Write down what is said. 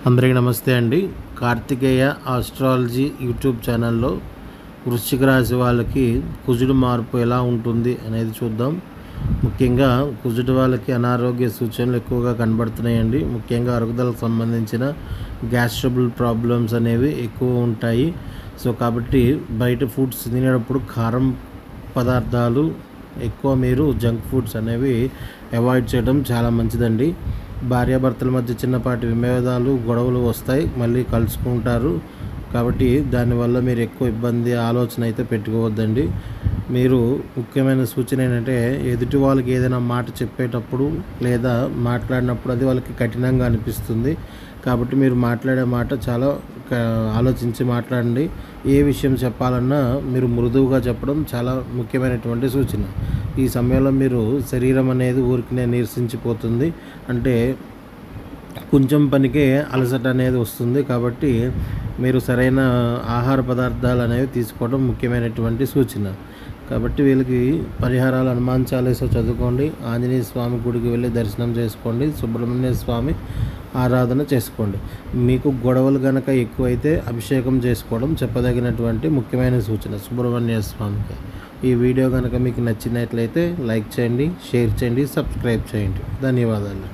అందరికీ నమస్తే అండి. కార్తికేయ ఆస్ట్రాలజీ యూట్యూబ్ ఛానల్లో వృశ్చిక రాశి వాళ్ళకి కుజుడు మార్పు ఎలా ఉంటుంది అనేది చూద్దాం. ముఖ్యంగా కుజుడు వాళ్ళకి అనారోగ్య సూచనలు ఎక్కువగా కనబడుతున్నాయండి. ముఖ్యంగా అరుగుదలకు సంబంధించిన గ్యాస్ట్రబుల్ ప్రాబ్లమ్స్ అనేవి ఎక్కువ ఉంటాయి. సో కాబట్టి బయట ఫుడ్స్ తినేటప్పుడు కారం పదార్థాలు ఎక్కువ మీరు జంక్ ఫుడ్స్ అనేవి అవాయిడ్ చేయడం చాలా మంచిదండి. భార్యాభర్తల మధ్య చిన్నపాటి విభేదాలు గొడవలు వస్తాయి, మళ్ళీ కలుసుకుంటారు. కాబట్టి దానివల్ల మీరు ఎక్కువ ఇబ్బంది ఆలోచన అయితే పెట్టుకోవద్దండి. మీరు ముఖ్యమైన సూచన ఏంటంటే ఎదుటి వాళ్ళకి ఏదైనా మాట చెప్పేటప్పుడు లేదా మాట్లాడినప్పుడు అది వాళ్ళకి కఠినంగా అనిపిస్తుంది. కాబట్టి మీరు మాట్లాడే మాట చాలా ఆలోచించి మాట్లాడండి. ఏ విషయం చెప్పాలన్నా మీరు మృదువుగా చెప్పడం చాలా ముఖ్యమైనటువంటి సూచన. ఈ సమయంలో మీరు శరీరం అనేది ఊరికనే నీరసించిపోతుంది, అంటే కొంచెం పనికే అలసట అనేది వస్తుంది. కాబట్టి మీరు సరైన ఆహార పదార్థాలు అనేవి తీసుకోవడం ముఖ్యమైనటువంటి సూచన. కాబట్టి వీళ్ళకి పరిహారాలు హనుమాన్ చాలీసా చదువుకోండి, ఆంజనేయ స్వామి గుడికి వెళ్ళి దర్శనం చేసుకోండి, సుబ్రహ్మణ్య స్వామి ఆరాధన చేసుకోండి. మీకు గొడవలు కనుక ఎక్కువైతే అభిషేకం చేసుకోవడం చెప్పదగినటువంటి ముఖ్యమైన సూచన సుబ్రహ్మణ్య స్వామికి. ఈ వీడియో కనుక మీకు నచ్చినట్లయితే లైక్ చేయండి, షేర్ చేయండి, సబ్స్క్రైబ్ చేయండి. ధన్యవాదాలు.